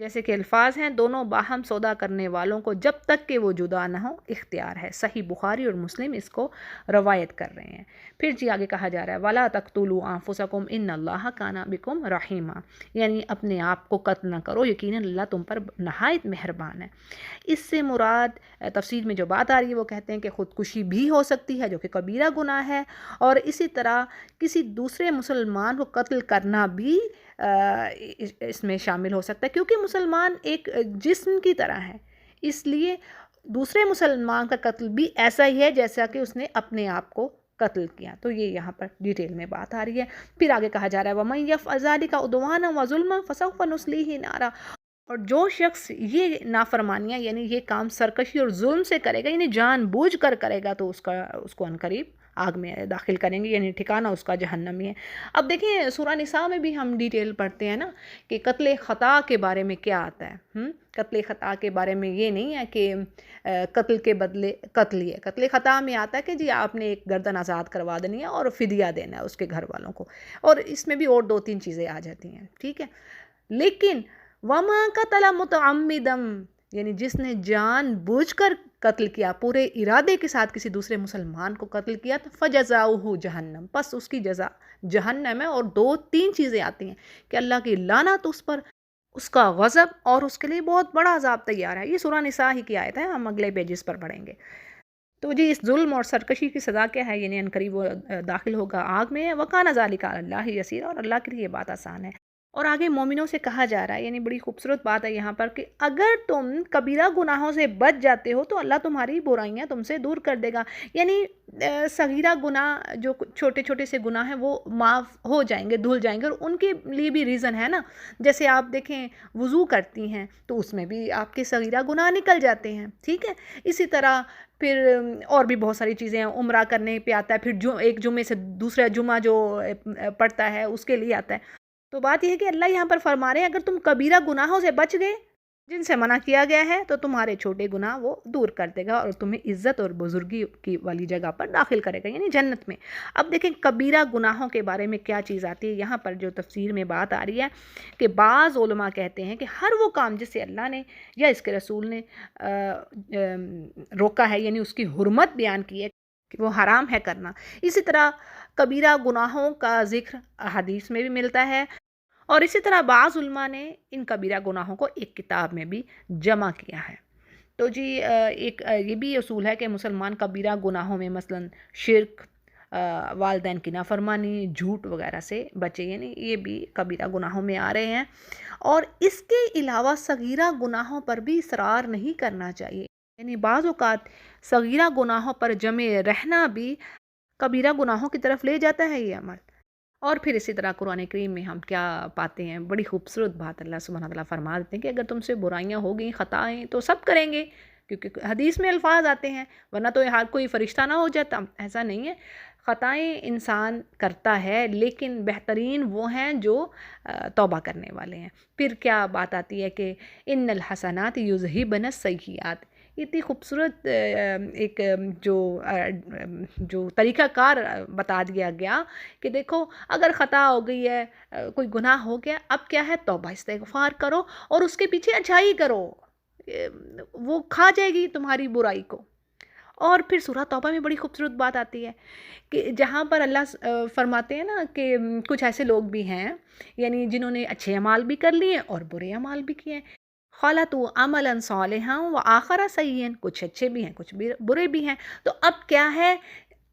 جیسے کہ الفاظ ہیں، دونوں باہم سودا کرنے والوں کو جب تک کہ وہ جدا نہ ہو اختیار ہے۔ صحیح بخاری اور مسلم اس کو روایت کر رہے ہیں۔ پھر جی آگے کہا جا رہا ہے وَلَا تَقْتُلُوا أَنفُسَكُمْ إِنَّ اللَّهَ كَانَ بِكُمْ رَحِيمًا، یعنی اپنے آپ کو قتل نہ کرو، یقیناً اللہ تم پر نہایت مہربان ہے۔ اس سے مراد تفسیر میں جو بات آ رہی ہے وہ کہتے ہیں کہ خودکشی بھی ہو سکتی ہے جو کہ کبیرہ گناہ ہے، اور اسی طرح کسی دوسرے مسلمان کو قتل کرنا بھی اس میں شامل ہو سکتا ہے، کیونکہ مسلمان ایک جسم کی طرح ہے، اس لیے دوسرے مسلمان کا قتل بھی ایسا ہی ہے جیسا کہ اس نے اپنے آپ کو قتل کیا۔ تو یہ یہاں پر ڈیٹیل میں بات آ رہی ہے۔ پھر آگے کہا جا رہا ہے وَمَن يَفْعَلْ ذَلِكَ عُدْوَانًا وَظُلْمًا فَسَوْفَ نُصْلِيهِ نَارًا، اور جو شخص یہ نافرمانیاں یعنی یہ کام سرکشی اور ظلم سے کرے گا، یعنی جان بوجھ کر کرے گا، تو اس کو عنقریب آگ میں داخل کریں گے، یعنی ٹھکانہ اس کا جہنم ہی ہے۔ اب دیکھیں سورہ نساء میں بھی ہم ڈیٹیل پڑھتے ہیں نا کہ قتل خطا کے بارے میں کیا آتا ہے۔ قتل خطا کے بارے میں یہ نہیں ہے کہ قتل کے بدلے قتل ہی ہے، قتل خطا میں آتا ہے کہ جی آپ نے ایک گردن آزاد کروا دینی ہے اور فدیہ دینا ہے اس کے گھر والوں کو، اور اس میں بھی اور 2-3 چیزیں آ جاتی ہیں، ٹھیک ہے۔ لیکن وَمَا قَتَلَ مُتَعَمِّدًا، یعنی جس نے جان بوجھ کر قتل کیا، پورے ارادے کے ساتھ کسی دوسرے مسلمان کو قتل کیا، تو فَجَزَاؤُهُ جہنم، پس اس کی جزا جہنم ہے، اور 2-3 چیزیں آتی ہیں کہ اللہ کی لعنت اس پر، اس کا غضب، اور اس کے لیے بہت بڑا عذاب تیار ہے۔ یہ سورہ نساء ہی کی آیت ہے، ہم اگلے پیجز پر پڑھیں گے۔ تو جی اس ظلم اور سرکشی کی سزا کیا ہے، یعنی عنقریب وہ داخل ہوگا آگ میں، وَكَانَ ذَلِكَ عَلَى اللَّهِ يَسِيرًا، اور اللہ کے لیے یہ بات آسان ہے۔ اور آگے مومنوں سے کہا جا رہا ہے، یعنی بڑی خوبصورت بات ہے یہاں پر کہ اگر تم کبیرہ گناہوں سے بچ جاتے ہو تو اللہ تمہاری برائیاں تم سے دور کر دے گا، یعنی صغیرہ گناہ جو چھوٹے چھوٹے سے گناہ ہیں وہ معاف ہو جائیں گے، دھل جائیں گے، اور ان کے لیے بھی ریزن ہے نا، جیسے آپ دیکھیں وضو کرتی ہیں تو اس میں بھی آپ کے صغیرہ گناہ نکل جاتے ہیں، ٹھیک ہے۔ اسی طرح پھر اور بھی بہت ساری چیزیں ہیں، عمرہ کرنے پہ آتا ہے، پھر ایک جمعے سے دوسرا جمعہ جو پڑتا ہے اس کے لیے آتا ہے۔ تو بات یہ ہے کہ اللہ یہاں پر فرما رہے ہیں اگر تم کبیرہ گناہوں سے بچ گئے جن سے منع کیا گیا ہے تو تمہارے چھوٹے گناہ وہ دور کر دے گا اور تمہیں عزت اور بزرگی کی والی جگہ پر داخل کرے گا، یعنی جنت میں۔ اب دیکھیں کبیرہ گناہوں کے بارے میں کیا چیز آتی ہے، یہاں پر جو تفسیر میں بات آ رہی ہے کہ بعض علماء کہتے ہیں کہ ہر وہ کام جس سے اللہ نے یا اس کے رسول نے روکا ہے، یعنی اس کی حرمت بیان کی ہے کہ وہ حرام ہے کرنا۔ اسی طرح کبیرہ گناہوں کا ذکر حدیث میں بھی ملتا ہے، اور اسی طرح بعض علماء نے ان کبیرہ گناہوں کو ایک کتاب میں بھی جمع کیا ہے۔ تو جی ایک یہ بھی اصول ہے کہ مسلمان کبیرہ گناہوں میں مثلاً شرک، والدین کی نافرمانی، جھوٹ وغیرہ سے بچے، یعنی یہ بھی کبیرہ گناہوں میں آ رہے ہیں۔ اور اس کے علاوہ صغیرہ گناہوں پر بھی اصرار نہیں کرنا چاہیے، یعنی بعض اوقات صغیرہ گناہوں پر جمے رہنا بھی کبیرہ گناہوں کی طرف لے جاتا ہے یہ عمل۔ اور پھر اسی طرح قرآن کریم میں ہم کیا پاتے ہیں، بڑی خوبصورت بات اللہ سبحانہ وتعالیٰ فرما دیتے ہیں کہ اگر تم سے برائیاں ہو گئیں، خطائیں، تو سب کریں گے، کیونکہ حدیث میں الفاظ آتے ہیں، ورنہ تو ہر کوئی فرشتہ نہ ہو جاتا، ایسا نہیں ہے۔ خطائیں انسان کرتا ہے، لیکن بہترین وہ ہیں جو توبہ کرنے والے ہیں۔ پھر کیا بات آتی ہے کہ ان الحسنات یذہبن السیئات، اتنی خوبصورت ایک جو طریقہ کار بتا دیا گیا کہ دیکھو اگر خطا ہو گئی ہے، کوئی گناہ ہو گیا، اب کیا ہے، توبہ استغفار کرو اور اس کے پیچھے اچھائی کرو، وہ کھا جائے گی تمہاری برائی کو۔ اور پھر سورہ توبہ میں بڑی خوبصورت بات آتی ہے کہ جہاں پر اللہ فرماتے ہیں نا کہ کچھ ایسے لوگ بھی ہیں یعنی جنہوں نے اچھے اعمال بھی کر لیے اور برے اعمال بھی کیے ہیں، خَلَطُوا عَمَلًا صَالِحًا وَآخَرَ سَيِّئًا، کچھ اچھے بھی ہیں کچھ برے بھی ہیں۔ تو اب کیا ہے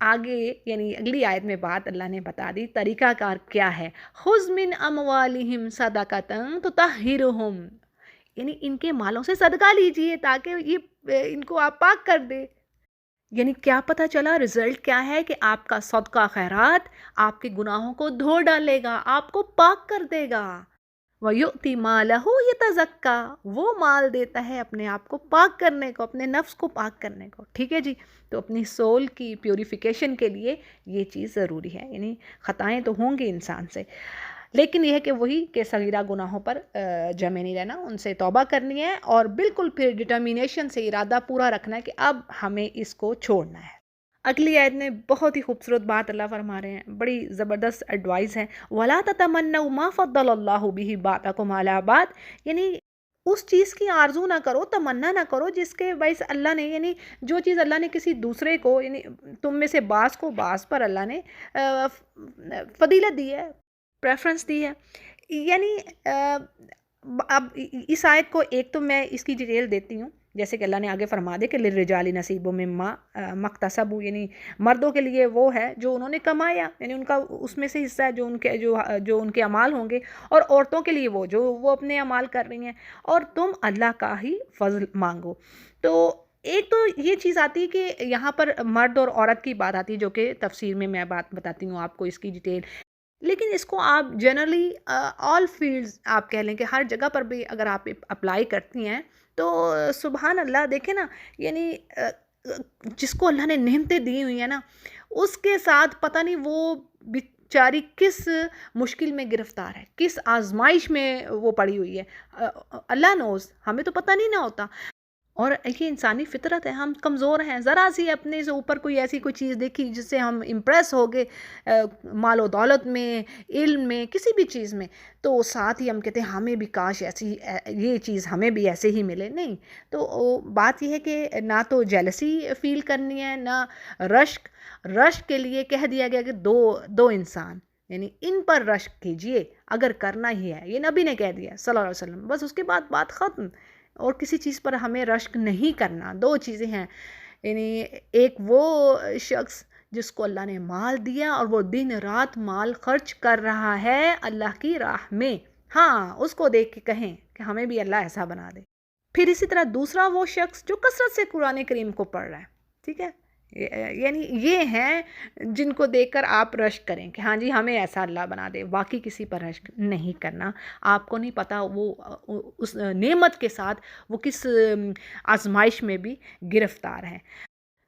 آگے، یعنی اگلی آیت میں بات اللہ نے بتا دی، طریقہ کار کیا ہے، خُذْ مِنْ أَمْوَالِهِمْ صَدَقَةً تُطَهِّرُهُمْ، یعنی ان کے مالوں سے صدقہ لیجئے تاکہ یہ ان کو آپ پاک کر دے۔ یعنی کیا پتہ چلا، رزلٹ کیا ہے کہ آپ کا صدقہ خیرات آپ کے گناہوں کو دھو ڈالے گا، آپ کو پاک کر دے گا۔ وَيُؤْتِ مَالَهُ يَتَزَكَّى، وہ مال دیتا ہے اپنے آپ کو پاک کرنے کو، اپنے نفس کو پاک کرنے کو، ٹھیک ہے جی۔ تو اپنی سول کی پیوریفیکیشن کے لیے یہ چیز ضروری ہے، یعنی خطائیں تو ہوں گی انسان سے، لیکن یہ ہے کہ وہی کہ صغیرہ گناہوں پر جمے نہیں رہنا، ان سے توبہ کرنی ہے اور بالکل پھر ڈٹرمینیشن سے ارادہ پورا رکھنا ہے کہ اب ہمیں اس کو چھوڑنا ہے۔ اگلی آیت میں بہت ہی خوبصورت بات اللہ فرما رہے ہیں، بڑی زبردست ایڈوائز ہے، وَلَا تَتَمَنَّوْا مَا فَضَّلَ اللَّهُ بِهِ بَعْضَكُمْ عَلَىٰ بَعْضٍ، یعنی اس چیز کی آرزو نہ کرو، تمنا نہ کرو جس کے باعث اللہ نے، یعنی جو چیز اللہ نے کسی دوسرے کو، یعنی تم میں سے بعض کو بعض پر اللہ نے فضیلت دی ہے، پریفرنس دی ہے. یعنی اب اس آیت کو ایک تو میں اس کی ڈیٹیل دیتی ہوں، جیسے کہ اللہ نے آگے فرما دے کہ للرجال نصیب مما مکتسبوا، یعنی مردوں کے لیے وہ ہے جو انہوں نے کمایا، یعنی ان کا اس میں سے حصہ ہے جو ان کے اعمال ہوں گے، اور عورتوں کے لیے وہ اپنے اعمال کر رہی ہیں، اور تم اللہ کا ہی فضل مانگو. تو ایک تو یہ چیز آتی ہے کہ یہاں پر مرد اور عورت کی بات آتی ہے، جو کہ تفسیر میں بات بتاتی ہوں آپ کو اس کی ڈیٹیل. لیکن اس کو آپ جنرلی آل فیلڈز آپ کہہ لیں کہ ہر جگہ پر بھی اگر آپ اپلائی کرتی ہیں تو سبحان اللہ، دیکھیں نا، یعنی جس کو اللہ نے نعمتیں دی ہوئی ہیں نا، اس کے ساتھ پتہ نہیں وہ بیچاری کس مشکل میں گرفتار ہے، کس آزمائش میں وہ پڑی ہوئی ہے. اللہ نوز، ہمیں تو پتہ نہیں نہ ہوتا. اور یہ انسانی فطرت ہے، ہم کمزور ہیں، ذرا سی اپنے سے اوپر کوئی ایسی کوئی چیز دیکھی جس سے ہم امپریس ہو گئے، مال و دولت میں، علم میں، کسی بھی چیز میں، تو ساتھ ہی ہم کہتے ہیں ہمیں بھی کاش ایسی یہ چیز ہمیں بھی ایسے ہی ملے. نہیں، تو بات یہ ہے کہ نہ تو جیلسی فیل کرنی ہے، نہ رشک کے لیے کہہ دیا گیا کہ دو انسان، یعنی ان پر رشک کیجئے اگر کرنا ہی ہے، یہ نبی نے کہہ دیا صلی اللہ علیہ وسلم. بس اس کے بعد بات ختم، اور کسی چیز پر ہمیں رشک نہیں کرنا. دو چیزیں ہیں، یعنی ایک وہ شخص جس کو اللہ نے مال دیا اور وہ دن رات مال خرچ کر رہا ہے اللہ کی راہ میں، ہاں اس کو دیکھ کے کہیں کہ ہمیں بھی اللہ ایسا بنا دے. پھر اسی طرح دوسرا وہ شخص جو کثرت سے قرآن کریم کو پڑھ رہا ہے، ٹھیک ہے، یعنی یہ ہیں جن کو دیکھ کر آپ رشک کریں کہ ہاں جی ہمیں ایسا اللہ بنا دے. باقی کسی پر رشک نہیں کرنا. آپ کو نہیں پتا وہ اس نعمت کے ساتھ وہ کس آزمائش میں بھی گرفتار ہیں.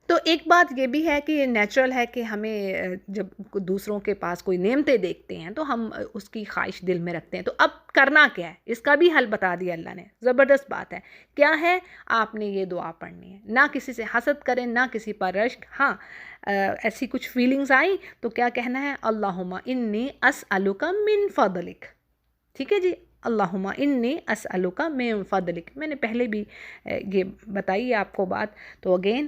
تو ایک بات یہ بھی ہے کہ نیچرل ہے کہ ہمیں جب دوسروں کے پاس کوئی نعمتیں دیکھتے ہیں تو ہم اس کی خواہش دل میں رکھتے ہیں. تو اب کرنا کیا ہے، اس کا بھی حل بتا دیا اللہ نے. زبردست بات ہے. کیا ہے؟ آپ نے یہ دعا پڑھنی ہے. نہ کسی سے حسد کریں، نہ کسی پر رشک. ہاں ایسی کچھ فیلنگز آئیں تو کیا کہنا ہے؟ اللہم انی اسألک من فضلک. ٹھیک ہے جی، اللہم انی اسألک من فضلک. میں نے پہلے بھی یہ بتائی ہے آپ کو بات، تو اگین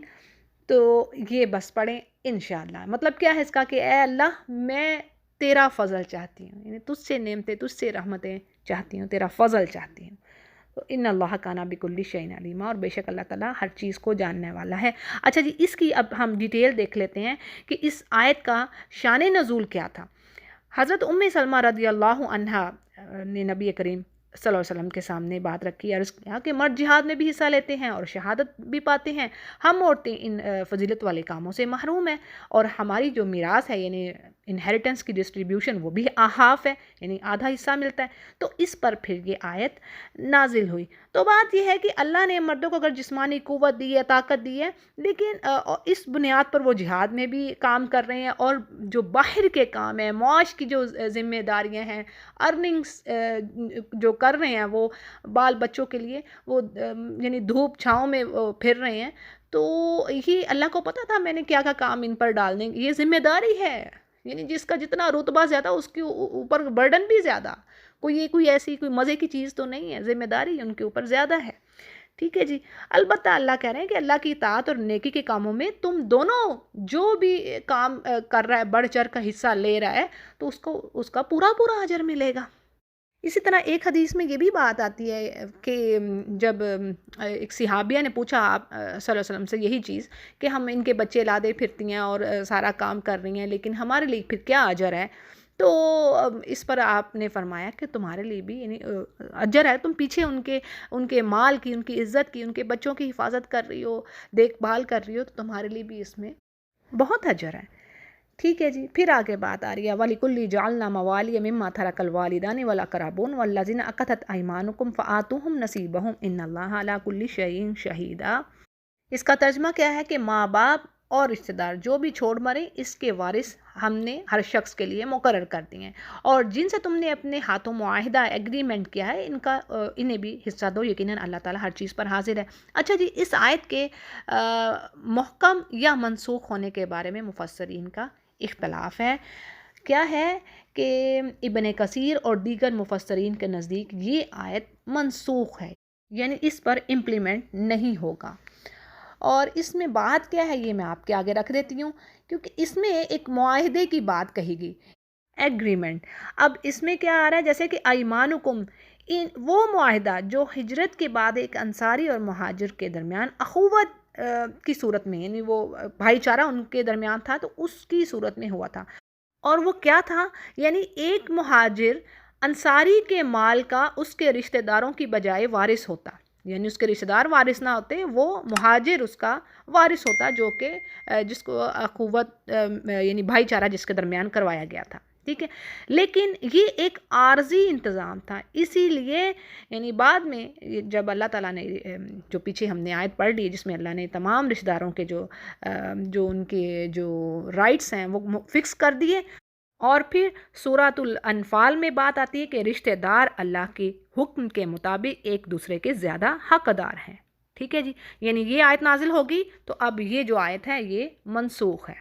تو یہ بس پڑھیں انشاءاللہ. مطلب کیا ہے اس کا کہ اے اللہ میں تیرا فضل چاہتی ہوں، یعنی تجھ سے نعمتیں، تجھ سے رحمتیں چاہتی ہوں، تیرا فضل چاہتی ہوں. تو ان اللہ کان بکل شیء علیما، اور بے شک اللہ تعالیٰ ہر چیز کو جاننے والا ہے. اچھا جی، اس کی اب ہم ڈیٹیل دیکھ لیتے ہیں کہ اس آیت کا شان نزول کیا تھا. حضرت سلمہ رضی اللہ عنہا نے نبی کریم صلی اللہ علیہ وسلم کے سامنے بات رکھی، عرض کیا کہ مرد جہاد میں بھی حصہ لیتے ہیں اور شہادت بھی پاتے ہیں، ہم عورتیں ان فضیلت والے کاموں سے محروم ہیں، اور ہماری جو میراث ہے یعنی انہیریٹنس کی ڈسٹریبیوشن وہ بھی ہاف ہے، یعنی آدھا حصہ ملتا ہے. تو اس پر پھر یہ آیت نازل ہوئی. تو بات یہ ہے کہ اللہ نے مردوں کو اگر جسمانی قوت دی ہے، طاقت دی ہے، لیکن اس بنیاد پر وہ جہاد میں بھی کام کر رہے ہیں، اور جو باہر کے کام ہیں، معاش کی جو ذمہ داریاں ہیں، ارننگس جو کر رہے ہیں، وہ بال بچوں کے لیے وہ یعنی دھوپ چھاؤں میں پھر رہے ہیں. تو یہ اللہ کو پتہ تھا میں نے کیا کام ان پر ڈالنے، یہ ذمہ داری ہے. یعنی جس کا جتنا رتبہ زیادہ اس کے اوپر برڈن بھی زیادہ. کوئی ایسی کوئی مزے کی چیز تو نہیں ہے، ذمہ داری ان کے اوپر زیادہ ہے. ٹھیک ہے جی. البتہ اللہ کہہ رہے ہیں کہ اللہ کی اطاعت اور نیکی کے کاموں میں تم دونوں جو بھی کام کر رہا ہے، بڑھ چڑھ کا حصہ لے رہا ہے، تو اس کا پورا اجر ملے گا. اسی طرح ایک حدیث میں یہ بھی بات آتی ہے کہ جب ایک صحابیہ نے پوچھا آپ صلی اللہ علیہ وسلم سے یہی چیز کہ ہم ان کے بچے لادے پھرتی ہیں اور سارا کام کر رہی ہیں، لیکن ہمارے لیے پھر کیا اجر ہے؟ تو اس پر آپ نے فرمایا کہ تمہارے لیے بھی یعنی اجر ہے، تم پیچھے ان کے مال کی، ان کی عزت کی، ان کے بچوں کی حفاظت کر رہی ہو، دیکھ بھال کر رہی ہو، تو تمہارے لیے بھی اس میں بہت اجر ہے. ٹھیک ہے جی. پھر آگے بات آ رہی ہے وَلِكُلِّ جَعَلْنَا مَوَالِيَ مِمَّا تَرَكَ الْوَالِدَانِ وَالْأَقْرَبُونَ وَالَّذِينَ عَقَدَتْ أَيْمَانُكُمْ فَآتُوهُمْ نَصِيبَهُمْ إِنَّ اللَّهَ عَلَى كُلِّ شَيْءٍ شَهِيدٌ. اس کا ترجمہ کیا ہے کہ ماں باپ اور رشتہ دار جو بھی چھوڑ مرے، اس کے وارث ہم نے ہر شخص کے لیے مقرر کر دیے ہیں، اور جن سے تم نے اپنے ہاتھوں معاہدہ ایگریمنٹ کیا ہے انہیں بھی حصہ دو، یقیناً اللہ تعالیٰ ہر چیز پر حاضر ہے. اچھا جی، اس آیت کے محکم یا منسوخ ہونے کے بارے میں مفسرین کا اختلاف ہے. کیا ہے کہ ابن کثیر اور دیگر مفسرین کے نزدیک یہ آیت منسوخ ہے، یعنی اس پر امپلیمنٹ نہیں ہوگا۔ اور اس میں بات کیا ہے یہ میں آپ کے آگے رکھ دیتی ہوں، کیونکہ اس میں ایک معاہدے کی بات کہی گئی، ایگریمنٹ۔ اب اس میں کیا آ رہا ہے، جیسے کہ ایمانکم، وہ معاہدہ جو ہجرت کے بعد ایک انصاری اور مہاجر کے درمیان اخوت کی صورت میں، یعنی وہ بھائی چارہ ان کے درمیان تھا، تو اس کی صورت میں ہوا تھا۔ اور وہ کیا تھا، یعنی ایک مہاجر انصاری کے مال کا اس کے رشتہ داروں کی بجائے وارث ہوتا، یعنی اس کے رشتہ دار وارث نہ ہوتے، وہ مہاجر اس کا وارث ہوتا، جو کہ جس کو اخوت یعنی بھائی چارہ جس کے درمیان کروایا گیا تھا، ٹھیک ہے۔ لیکن یہ ایک عارضی انتظام تھا، اسی لیے یعنی بعد میں جب اللہ تعالیٰ نے جو پیچھے ہم نے آیت پڑھ لی جس میں اللہ نے تمام رشتہ داروں کے جو ان کے جو رائٹس ہیں وہ فکس کر دیے، اور پھر سورۃ الانفال میں بات آتی ہے کہ رشتہ دار اللہ کے حکم کے مطابق ایک دوسرے کے زیادہ حقدار ہیں، ٹھیک ہے جی۔ یعنی یہ آیت نازل ہوگی تو اب یہ جو آیت ہے یہ منسوخ ہے،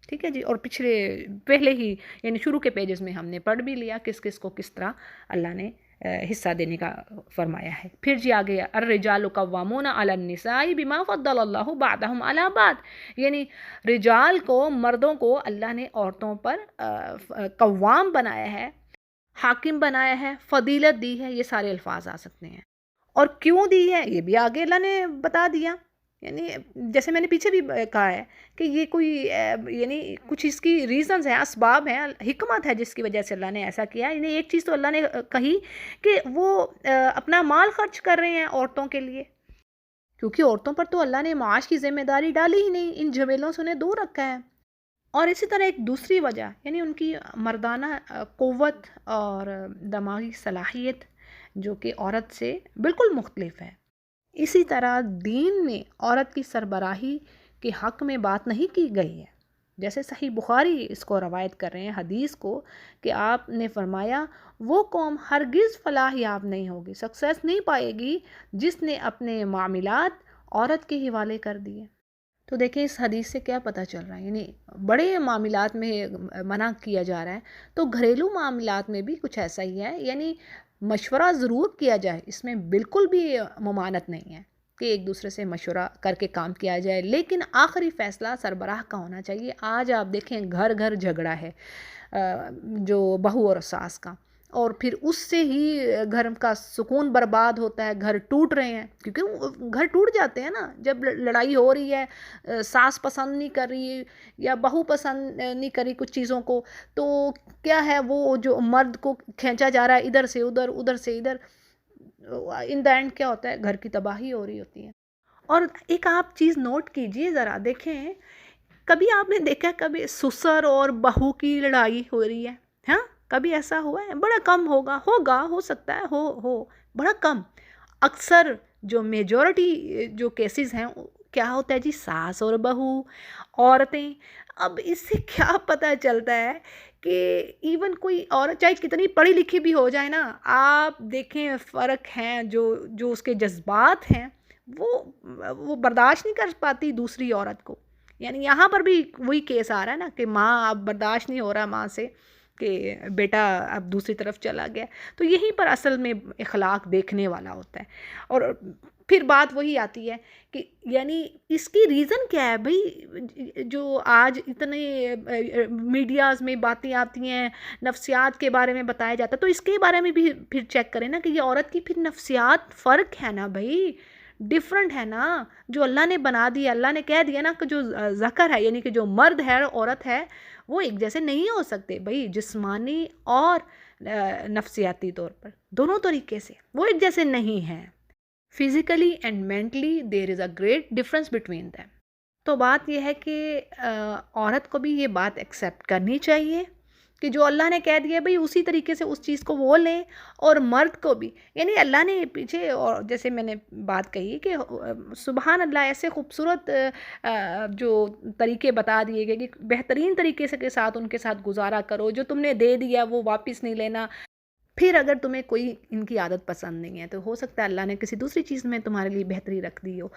ٹھیک ہے جی۔ اور پہلے ہی یعنی شروع کے پیجز میں ہم نے پڑھ بھی لیا کس کس کو کس طرح اللہ نے حصہ دینے کا فرمایا ہے۔ پھر جی آگے الرجال قوامون علی النساء بما فضل اللہ بعضهم علی بعض، یعنی رجال کو، مردوں کو اللہ نے عورتوں پر قوام بنایا ہے، حاکم بنایا ہے، فضیلت دی ہے، یہ سارے الفاظ آ سکتے ہیں۔ اور کیوں دی ہے یہ بھی آگے اللہ نے بتا دیا، یعنی جیسے میں نے پیچھے بھی کہا ہے کہ یہ کوئی یعنی کچھ اس کی ریزنز ہیں، اسباب ہیں، حکمت ہے جس کی وجہ سے اللہ نے ایسا کیا۔ یعنی ایک چیز تو اللہ نے کہی کہ وہ اپنا مال خرچ کر رہے ہیں عورتوں کے لیے، کیونکہ عورتوں پر تو اللہ نے معاش کی ذمہ داری ڈالی ہی نہیں، ان جھمیلوں سے انہیں دور رکھا ہے۔ اور اسی طرح ایک دوسری وجہ یعنی ان کی مردانہ قوت اور دماغی صلاحیت جو کہ عورت سے بالکل مختلف ہے۔ اسی طرح دین میں عورت کی سربراہی کے حق میں بات نہیں کی گئی ہے، جیسے صحیح بخاری اس کو روایت کر رہے ہیں حدیث کو کہ آپ نے فرمایا وہ قوم ہرگز فلاح یاب نہیں ہوگی، سکسیس نہیں پائے گی جس نے اپنے معاملات عورت کے حوالے کر دیے۔ تو دیکھیں اس حدیث سے کیا پتہ چل رہا ہے، یعنی بڑے معاملات میں منع کیا جا رہا ہے، تو گھریلو معاملات میں بھی کچھ ایسا ہی ہے، یعنی مشورہ ضرور کیا جائے، اس میں بالکل بھی ممانعت نہیں ہے کہ ایک دوسرے سے مشورہ کر کے کام کیا جائے، لیکن آخری فیصلہ سربراہ کا ہونا چاہیے۔ آج آپ دیکھیں گھر گھر جھگڑا ہے جو بہو اور ساس کا، اور پھر اس سے ہی گھر کا سکون برباد ہوتا ہے، گھر ٹوٹ رہے ہیں، کیونکہ گھر ٹوٹ جاتے ہیں نا جب لڑائی ہو رہی ہے، ساس پسند نہیں کر رہی یا بہو پسند نہیں کر رہی کچھ چیزوں کو، تو کیا ہے وہ جو مرد کو کھینچا جا رہا ہے ادھر سے ادھر، ادھر سے ادھر، ان دا اینڈ کیا ہوتا ہے، گھر کی تباہی ہو رہی ہوتی ہے۔ اور ایک آپ چیز نوٹ کیجئے ذرا، دیکھیں کبھی آپ نے دیکھا کبھی سسر اور بہو کی لڑائی ہو رہی ہے، ہاں کبھی ایسا ہوا ہے؟ بڑا کم ہوگا ہو سکتا ہے ہو بڑا کم۔ اکثر جو میجورٹی جو کیسز ہیں کیا ہوتا ہے جی، ساس اور بہو، عورتیں۔ اب اس سے کیا پتہ چلتا ہے کہ ایون کوئی عورت چاہے کتنی پڑھی لکھی بھی ہو جائے نا، آپ دیکھیں فرق ہیں جو اس کے جذبات ہیں وہ برداشت نہیں کر پاتی دوسری عورت کو۔ یعنی یہاں پر بھی وہی کیس آ رہا ہے نا کہ ماں اب برداشت نہیں ہو رہا ماں سے کہ بیٹا اب دوسری طرف چلا گیا، تو یہیں پر اصل میں اخلاق دیکھنے والا ہوتا ہے۔ اور پھر بات وہی آتی ہے کہ یعنی اس کی ریزن کیا ہے بھئی، جو آج اتنے میڈیاز میں باتیں آتی ہیں، نفسیات کے بارے میں بتایا جاتا ہے، تو اس کے بارے میں بھی پھر چیک کریں نا کہ یہ عورت کی پھر نفسیات فرق ہے نا بھئی، ڈیفرنٹ ہے نا، جو اللہ نے بنا دیا، اللہ نے کہہ دیا نا کہ جو ذکر ہے یعنی کہ جو مرد ہے عورت ہے وہ ایک جیسے نہیں ہو سکتے بھئی، جسمانی اور نفسیاتی طور پر دونوں طریقے سے وہ ایک جیسے نہیں ہیں۔ Physically and mentally there is a great difference between them. تو بات یہ ہے کہ عورت کو بھی یہ بات ایکسیپٹ کرنی چاہیے کہ جو اللہ نے کہہ دیا بھئی اسی طریقے سے اس چیز کو وہ لیں، اور مرد کو بھی یعنی اللہ نے پیچھے، اور جیسے میں نے بات کہی کہ سبحان اللہ ایسے خوبصورت جو طریقے بتا دیے گئے کہ بہترین طریقے سے کے ساتھ ان کے ساتھ گزارا کرو، جو تم نے دے دیا وہ واپس نہیں لینا۔ پھر اگر تمہیں کوئی ان کی عادت پسند نہیں ہے تو ہو سکتا ہے اللہ نے کسی دوسری چیز میں تمہارے لیے بہتری رکھ دی ہو۔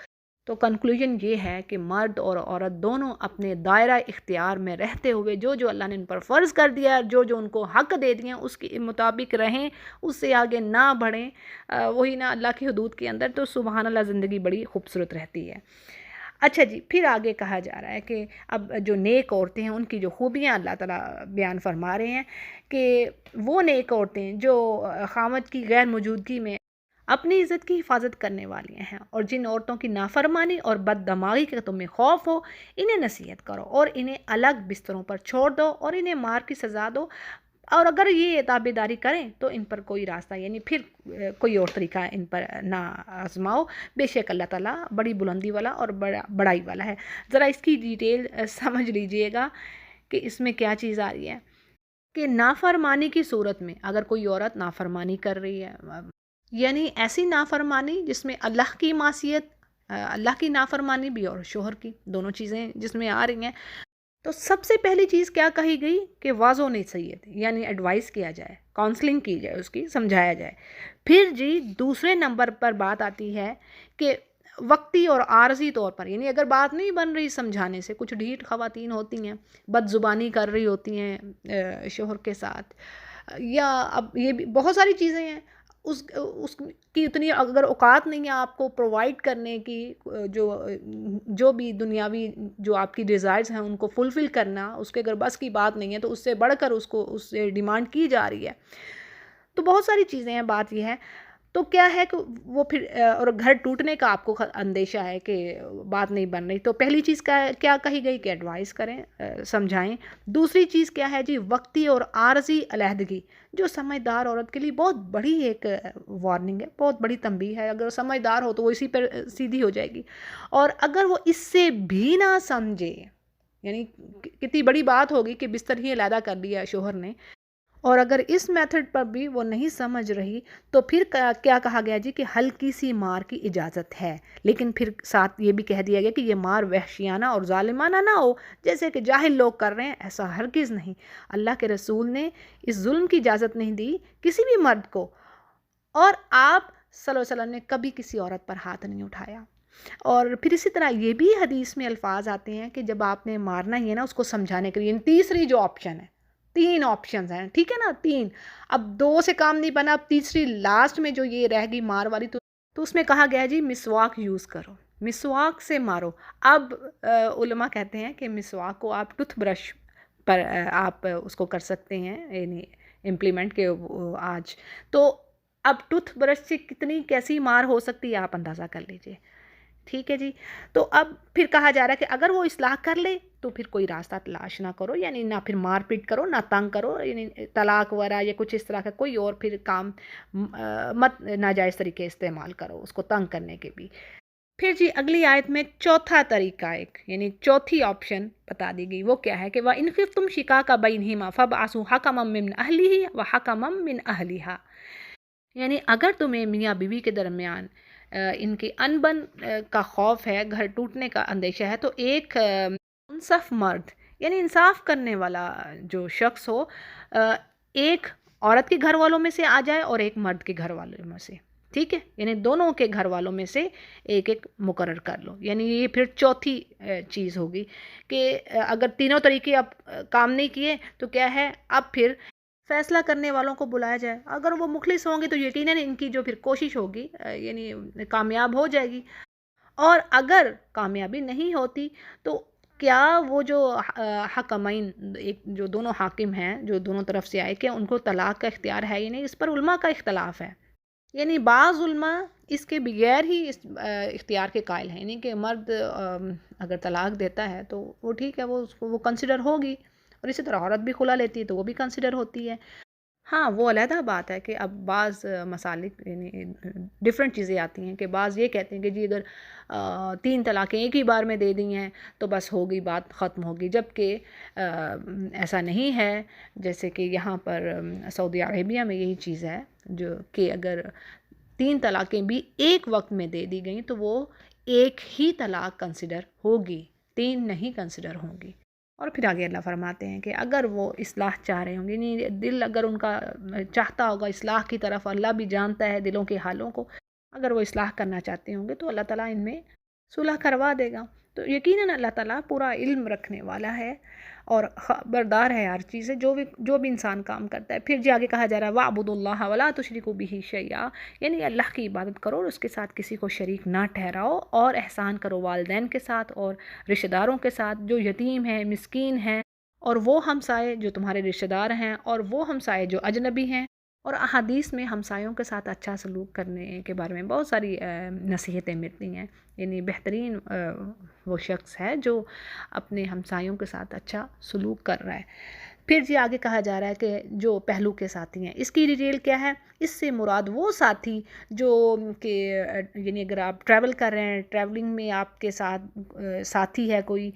تو کنکلوژن یہ ہے کہ مرد اور عورت دونوں اپنے دائرہ اختیار میں رہتے ہوئے جو جو اللہ نے ان پر فرض کر دیا، جو جو ان کو حق دے دیے ہیں، اس کے مطابق رہیں، اس سے آگے نہ بڑھیں، وہی نا اللہ کی حدود کے اندر، تو سبحان اللہ زندگی بڑی خوبصورت رہتی ہے۔ اچھا جی، پھر آگے کہا جا رہا ہے کہ اب جو نیک عورتیں ہیں ان کی جو خوبیاں اللہ تعالیٰ بیان فرما رہے ہیں کہ وہ نیک عورتیں جو خامد کی غیر موجودگی میں اپنی عزت کی حفاظت کرنے والی ہیں، اور جن عورتوں کی نافرمانی اور بد دماغی کا تمہیں خوف ہو، انہیں نصیحت کرو اور انہیں الگ بستروں پر چھوڑ دو اور انہیں مار کی سزا دو، اور اگر یہ تابع داری کریں تو ان پر کوئی راستہ، یعنی پھر کوئی اور طریقہ ان پر نہ آزماؤ، بے شک اللہ تعالیٰ بڑی بلندی والا اور بڑائی والا ہے۔ ذرا اس کی ڈیٹیل سمجھ لیجئے گا کہ اس میں کیا چیز آ رہی ہے کہ نافرمانی کی صورت میں اگر کوئی عورت نافرمانی کر رہی ہے، یعنی ایسی نافرمانی جس میں اللہ کی معصیت، اللہ کی نافرمانی بھی اور شوہر کی، دونوں چیزیں جس میں آ رہی ہیں، تو سب سے پہلی چیز کیا کہی گئی کہ واضح نصیحت، یعنی ایڈوائس کیا جائے، کاؤنسلنگ کی جائے، اس کی سمجھایا جائے۔ پھر جی دوسرے نمبر پر بات آتی ہے کہ وقتی اور عارضی طور پر، یعنی اگر بات نہیں بن رہی سمجھانے سے، کچھ ڈھیٹ خواتین ہوتی ہیں، بد زبانی کر رہی ہوتی ہیں شوہر کے ساتھ، یا اب یہ بھی بہت ساری چیزیں ہیں، اس کی اتنی اگر اوقات نہیں ہے آپ کو پرووائڈ کرنے کی، جو بھی دنیاوی جو آپ کی ڈیزائرز ہیں ان کو فلفل کرنا، اس کے اگر بس کی بات نہیں ہے تو اس سے بڑھ کر اس سے ڈیمانڈ کی جا رہی ہے، تو بہت ساری چیزیں ہیں۔ بات یہ ہے تو کیا ہے کہ وہ پھر اور گھر ٹوٹنے کا آپ کو اندیشہ ہے کہ بات نہیں بن رہی، تو پہلی چیز کیا کہی گئی کہ ایڈوائز کریں، سمجھائیں۔ دوسری چیز کیا ہے جی، وقتی اور عارضی علیحدگی، جو سمجھدار عورت کے لیے بہت بڑی ایک وارننگ ہے، بہت بڑی تنبیہ ہے۔ اگر سمجھدار ہو تو وہ اسی پر سیدھی ہو جائے گی، اور اگر وہ اس سے بھی نہ سمجھے، یعنی کتنی بڑی بات ہوگی کہ بستر ہی علیحدہ کر لیا شوہر نے، اور اگر اس میتھڈ پر بھی وہ نہیں سمجھ رہی تو پھر کیا کہا گیا جی کہ ہلکی سی مار کی اجازت ہے، لیکن پھر ساتھ یہ بھی کہہ دیا گیا کہ یہ مار وحشیانہ اور ظالمانہ نہ ہو جیسے کہ جاہل لوگ کر رہے ہیں، ایسا ہرگز نہیں۔ اللہ کے رسول نے اس ظلم کی اجازت نہیں دی کسی بھی مرد کو، اور آپ صلی اللہ علیہ وسلم نے کبھی کسی عورت پر ہاتھ نہیں اٹھایا۔ اور پھر اسی طرح یہ بھی حدیث میں الفاظ آتے ہیں کہ جب آپ نے مارنا ہی ہے نا اس کو سمجھانے کے لیے، تیسری جو آپشن ہے، 3 آپشنز ہیں، ٹھیک ہے نا، 3، اب 2 سے کام نہیں بنا، اب تیسری لاسٹ میں جو یہ رہ گئی مار والی، تو اس میں کہا گیا ہے جی مسواک یوز کرو، مسواک سے مارو۔ اب علماء کہتے ہیں کہ مسواک کو آپ ٹوتھ برش پر آپ اس کو کر سکتے ہیں، یعنی امپلیمنٹ کے آج تو اب ٹوتھ برش سے کتنی کیسی مار ہو سکتی ہے آپ اندازہ کر لیجئے، ٹھیک ہے جی۔ تو اب پھر کہا جا رہا ہے کہ اگر وہ اصلاح کر لے تو پھر کوئی راستہ تلاش نہ کرو، یعنی نہ پھر مار پیٹ کرو، نہ تنگ کرو، یعنی طلاق وغیرہ یا کچھ اس طرح کا کوئی اور پھر کام مت ناجائز طریقے استعمال کرو اس کو تنگ کرنے کے بھی۔ پھر جی اگلی آیت میں چوتھا طریقہ یعنی چوتھی آپشن بتا دی گئی، وہ کیا ہے کہ وَإِنْ خِفْتُمْ شِقَاقَ بَيْنِهِمَا فَابْعَثُوا حَكَمًا مِّنْ أَهْلِهِ وَحَكَمًا مِّنْ أَهْلِهَا، یعنی اگر تمہیں میاں بیوی کے درمیان ان کے انبن کا خوف ہے، گھر ٹوٹنے کا اندیشہ ہے، تو ایک منصف مرد، یعنی انصاف کرنے والا جو شخص ہو، ایک عورت کے گھر والوں میں سے آ جائے اور ایک مرد کے گھر والوں میں سے، ٹھیک ہے، یعنی دونوں کے گھر والوں میں سے ایک ایک مقرر کر لو، یعنی یہ پھر چوتھی چیز ہوگی کہ اگر تینوں طریقے اب کام نہیں کیے تو کیا ہے، اب پھر فیصلہ کرنے والوں کو بلایا جائے، اگر وہ مخلص ہوں گے تو یقیناً ان کی جو پھر کوشش ہوگی یعنی کامیاب ہو جائے گی، اور اگر کامیابی نہیں ہوتی تو کیا وہ جو حکمین، ایک جو دونوں حاکم ہیں جو دونوں طرف سے آئے، کہ ان کو طلاق کا اختیار ہے یا نہیں، اس پر علماء کا اختلاف ہے، یعنی بعض علماء اس کے بغیر ہی اس اختیار کے قائل ہیں، یعنی کہ مرد اگر طلاق دیتا ہے تو وہ ٹھیک ہے، وہ اس کو وہ کنسیڈر ہوگی، اور اسی طرح عورت بھی خلا لیتی ہے تو وہ بھی کنسیڈر ہوتی ہے۔ ہاں وہ علیحدہ بات ہے کہ اب بعض مسالک یعنی ڈفرینٹ چیزیں آتی ہیں کہ بعض یہ کہتے ہیں کہ جی اگر 3 طلاقیں ایک ہی بار میں دے دی ہیں تو بس ہوگی، بات ختم ہوگی، جبکہ ایسا نہیں ہے، جیسے کہ یہاں پر سعودی عربیہ میں یہی چیز ہے جو کہ اگر 3 طلاقیں بھی ایک وقت میں دے دی گئیں تو وہ ایک ہی طلاق کنسیڈر ہوگی، 3 نہیں کنسیڈر ہوں گی۔ اور پھر آگے اللہ فرماتے ہیں کہ اگر وہ اصلاح چاہ رہے ہوں گے، یعنی دل اگر ان کا چاہتا ہوگا اصلاح کی طرف، اللہ بھی جانتا ہے دلوں کے حالوں کو، اگر وہ اصلاح کرنا چاہتے ہوں گے تو اللہ تعالیٰ ان میں صلح کروا دے گا۔ تو یقیناً اللہ تعالیٰ پورا علم رکھنے والا ہے اور خبردار ہے ہر چیز سے، جو بھی انسان کام کرتا ہے۔ پھر جی آگے کہا جا رہا ہے وَاعْبُدُوا اللَّهَ وَلَا تُشْرِكُوا بِهِ شَيْئًا، یعنی اللہ کی عبادت کرو اور اس کے ساتھ کسی کو شریک نہ ٹھہراؤ، اور احسان کرو والدین کے ساتھ اور رشتہ داروں کے ساتھ، جو یتیم ہیں، مسکین ہیں، اور وہ ہمسائے جو تمہارے رشتہ دار ہیں، اور وہ ہمسائے جو اجنبی ہیں۔ اور احادیث میں ہمسایوں کے ساتھ اچھا سلوک کرنے کے بارے میں بہت ساری نصیحتیں ملتی ہیں، یعنی بہترین وہ شخص ہے جو اپنے ہمسایوں کے ساتھ اچھا سلوک کر رہا ہے۔ پھر جی آگے کہا جا رہا ہے کہ جو پہلو کے ساتھی ہیں، اس کی ڈیٹیل کیا ہے؟ اس سے مراد وہ ساتھی جو کہ یعنی اگر آپ ٹریول کر رہے ہیں، ٹریولنگ میں آپ کے ساتھ ساتھی ہے کوئی،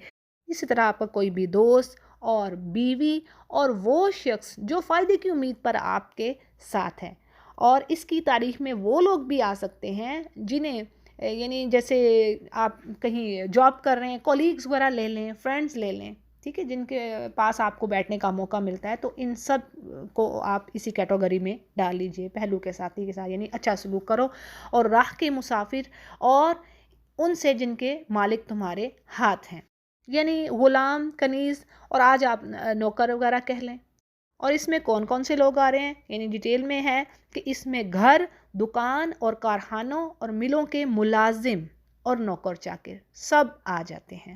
اسی طرح آپ کا کوئی بھی دوست اور بیوی، اور وہ شخص جو فائدے کی امید پر آپ کے ساتھ ہے۔ اور اس کی تاریخ میں وہ لوگ بھی آ سکتے ہیں جنہیں یعنی جیسے آپ کہیں جاب کر رہے ہیں، کولیگز وغیرہ لے لیں، فرینڈز لے لیں، ٹھیک ہے، جن کے پاس آپ کو بیٹھنے کا موقع ملتا ہے، تو ان سب کو آپ اسی کیٹیگری میں ڈال لیجئے، پہلو کے ساتھی کے ساتھ، یعنی اچھا سلوک کرو، اور راہ کے مسافر اور ان سے جن کے مالک تمہارے ہاتھ ہیں، یعنی غلام، کنیز، اور آج آپ نوکر وغیرہ کہہ لیں۔ اور اس میں کون کون سے لوگ آ رہے ہیں، یعنی ڈیٹیل میں ہے کہ اس میں گھر، دکان اور کارخانوں اور ملوں کے ملازم اور نوکر چاکر سب آ جاتے ہیں۔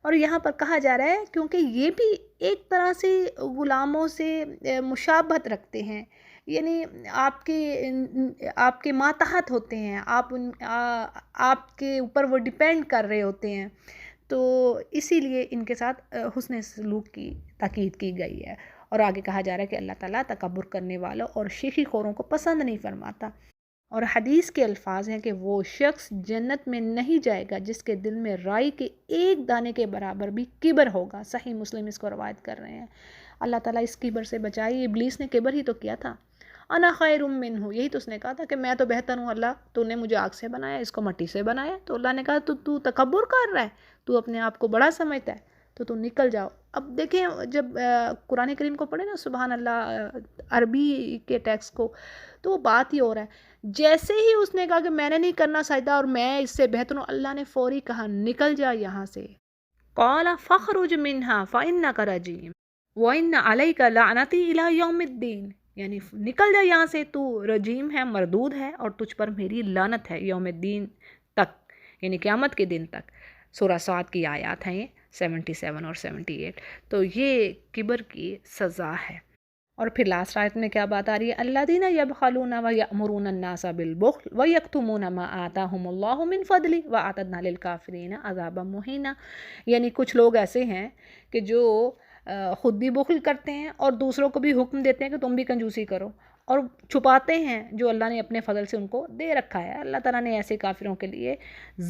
اور یہاں پر کہا جا رہا ہے کیونکہ یہ بھی ایک طرح سے غلاموں سے مشابہت رکھتے ہیں، یعنی آپ کے ماتحت ہوتے ہیں، آپ کے اوپر وہ ڈیپینڈ کر رہے ہوتے ہیں، تو اسی لیے ان کے ساتھ حسن سلوک کی تاکید کی گئی ہے۔ اور آگے کہا جا رہا ہے کہ اللہ تعالیٰ تکبر کرنے والوں اور شیخی خوروں کو پسند نہیں فرماتا، اور حدیث کے الفاظ ہیں کہ وہ شخص جنت میں نہیں جائے گا جس کے دل میں رائی کے ایک دانے کے برابر بھی کبر ہوگا۔ صحیح مسلم اس کو روایت کر رہے ہیں۔ اللہ تعالیٰ اس کبر سے بچائے۔ ابلیس نے کبر ہی تو کیا تھا، انا خیر منہ، یہی تو اس نے کہا تھا کہ میں تو بہتر ہوں اللہ، تو نے مجھے آگ سے بنایا، اس کو مٹی سے بنایا، تو اللہ نے کہا تو تکبر کر رہا ہے، تو اپنے آپ کو بڑا سمجھتا ہے، تو نکل جاؤ۔ اب دیکھیں جب قرآن کریم کو پڑھیں نا، سبحان اللہ، عربی کے ٹیکسٹ کو، تو وہ بات ہی ہو رہا ہے۔ جیسے ہی اس نے کہا کہ میں نے نہیں کرنا سجدہ اور میں اس سے بہتر ہوں، اللہ نے فوری کہا نکل جا یہاں سے، قال فاخرج منها فإنك رجيم وإن عليك لعنتي إلى يوم الدين، یعنی نکل جا یہاں سے، تو رجیم ہے، مردود ہے، اور تجھ پر میری لعنت ہے یوم الدین تک، یعنی قیامت کے دن تک۔ سورہ صاد کی آیات ہیں یہ 77 اور 78۔ تو یہ کبر کی سزا ہے۔ اور پھر لاسٹ آیت میں کیا بات آ رہی ہے؟ الذین یبخلون ویأمرون الناس بالبخل ویکتمون ما آتاہم اللہ من فضلہ واعتدنا للکافرین عذابا مہینا، یعنی کچھ لوگ ایسے ہیں کہ جو خود بھی بخل کرتے ہیں اور دوسروں کو بھی حکم دیتے ہیں کہ تم بھی کنجوسی کرو، اور چھپاتے ہیں جو اللہ نے اپنے فضل سے ان کو دے رکھا ہے۔ اللہ تعالیٰ نے ایسے کافروں کے لیے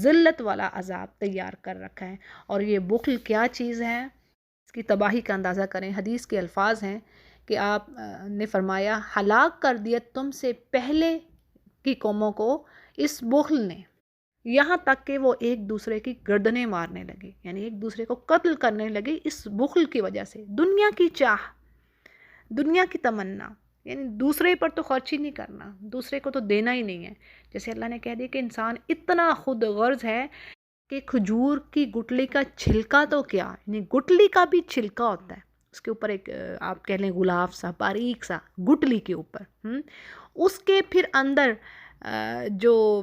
ذلت والا عذاب تیار کر رکھا ہے۔ اور یہ بخل کیا چیز ہے، اس کی تباہی کا اندازہ کریں۔ حدیث کے الفاظ ہیں کہ آپ نے فرمایا ہلاک کر دیا تم سے پہلے کی قوموں کو اس بخل نے، یہاں تک کہ وہ ایک دوسرے کی گردنیں مارنے لگے، یعنی ایک دوسرے کو قتل کرنے لگے اس بخل کی وجہ سے۔ دنیا کی چاہ، دنیا کی تمنا، یعنی دوسرے پر تو خرچ ہی نہیں کرنا، دوسرے کو تو دینا ہی نہیں ہے۔ جیسے اللہ نے کہہ دیا کہ انسان اتنا خود غرض ہے کہ کھجور کی گٹلی کا چھلکا تو کیا، یعنی گٹلی کا بھی چھلکا ہوتا ہے، اس کے اوپر ایک آپ کہہ لیں غلاف سا باریک سا گٹلی کے اوپر، اس کے پھر اندر جو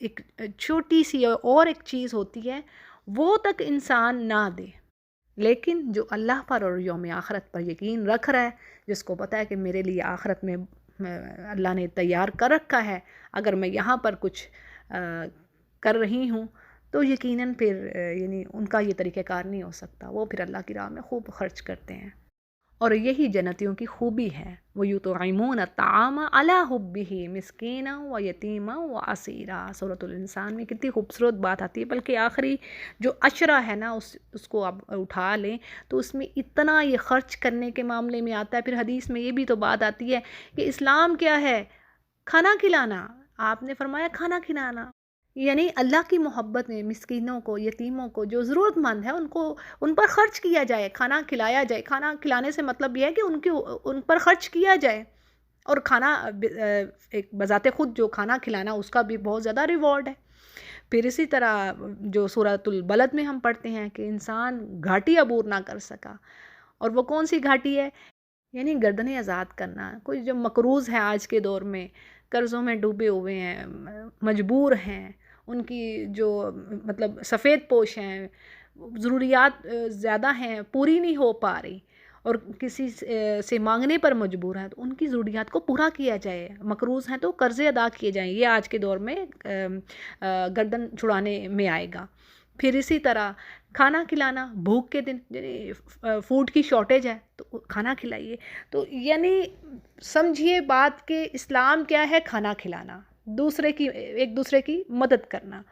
ایک چھوٹی سی اور ایک چیز ہوتی ہے وہ تک انسان نہ دے، لیکن جو اللہ پر اور یوم آخرت پر یقین رکھ رہا ہے، جس کو پتہ ہے کہ میرے لیے آخرت میں اللہ نے تیار کر رکھا ہے، اگر میں یہاں پر کچھ کر رہی ہوں تو یقیناً پھر یعنی ان کا یہ طریقہ کار نہیں ہو سکتا، وہ پھر اللہ کی راہ میں خوب خرچ کرتے ہیں۔ اور یہی جنتیوں کی خوبی ہے، وَيُطْعِمُونَ الطَّعَامَ عَلَىٰ حُبِّهِ مِسْكِينًا وَيَتِيمًا وَأَسِيرًا۔ سورۃ الانسان میں کتنی خوبصورت بات آتی ہے، بلکہ آخری جو عشرہ ہے نا اس کو آپ اٹھا لیں تو اس میں اتنا یہ خرچ کرنے کے معاملے میں آتا ہے۔ پھر حدیث میں یہ بھی تو بات آتی ہے کہ اسلام کیا ہے، کھانا کھلانا، آپ نے فرمایا کھانا کھلانا، یعنی اللہ کی محبت میں مسکینوں کو، یتیموں کو، جو ضرورت مند ہے ان پر خرچ کیا جائے، کھانا کھلایا جائے۔ کھانا کھلانے سے مطلب یہ ہے کہ ان پر خرچ کیا جائے، اور کھانا ایک بذات خود جو کھانا کھلانا اس کا بھی بہت زیادہ ریوارڈ ہے۔ پھر اسی طرح جو سورۃ البلد میں ہم پڑھتے ہیں کہ انسان گھاٹی عبور نہ کر سکا، اور وہ کون سی گھاٹی ہے؟ یعنی گردنیں آزاد کرنا. کوئی جو مقروض ہے آج کے دور میں، قرضوں میں ڈوبے ہوئے ہیں، مجبور ہیں، ان کی جو مطلب سفید پوش ہیں، ضروریات زیادہ ہیں، پوری نہیں ہو پا رہی، اور کسی سے مانگنے پر مجبور ہیں، تو ان کی ضروریات کو پورا کیا جائے. مقروض ہیں تو قرضے ادا کیے جائیں. یہ آج کے دور میں گردن چھڑانے میں آئے گا. پھر اسی طرح کھانا کھلانا، بھوک کے دن یعنی فوڈ کی شارٹیج ہے تو کھانا کھلائیے. تو یعنی سمجھیے بات کہ اسلام کیا ہے؟ کھانا کھلانا، ایک دوسرے کی مدد کرنا.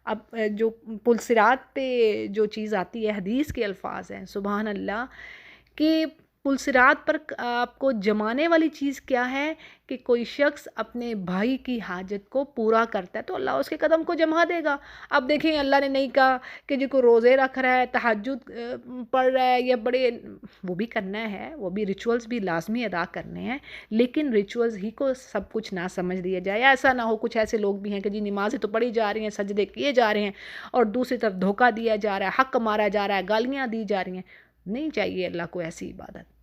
اب جو پل صراط پہ جو چیز آتی ہے، حدیث کے الفاظ ہیں سبحان اللہ، کہ پل صراط پر آپ کو جمانے والی چیز کیا ہے کہ کوئی شخص اپنے بھائی کی حاجت کو پورا کرتا ہے تو اللہ اس کے قدم کو جما دے گا. اب دیکھیں اللہ نے نہیں کہا کہ جو کوئی روزے رکھ رہا ہے، تہجد پڑھ رہا ہے، یا بڑے وہ بھی کرنا ہے، وہ بھی ریچولز بھی لازمی ادا کرنے ہیں، لیکن ریچولز ہی کو سب کچھ نہ سمجھ لیا جائے. ایسا نہ ہو، کچھ ایسے لوگ بھی ہیں کہ جی نمازیں تو پڑھی جا رہی ہیں، سجدے کیے جا رہے ہیں، اور دوسری طرف دھوکہ دیا جا رہا ہے، حق مارا جا رہا ہے، گالیاں دی جا رہی ہیں. نہیں چاہیے اللہ کو ایسی عبادت.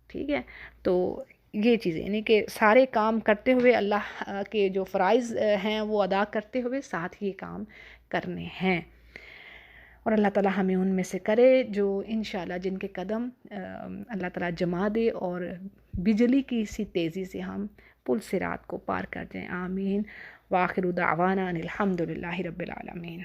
ٹھیک ہے، تو یہ چیزیں یعنی کہ سارے کام کرتے ہوئے اللہ کے جو فرائض ہیں وہ ادا کرتے ہوئے ساتھ ہی یہ کام کرنے ہیں. اور اللہ تعالیٰ ہمیں ان میں سے کرے جو انشاءاللہ جن کے قدم اللہ تعالیٰ جما دے، اور بجلی کی سی تیزی سے ہم پل صراط کو پار کر جائیں. آمین. وآخر دعوانا ان الحمد للہ رب العالمین.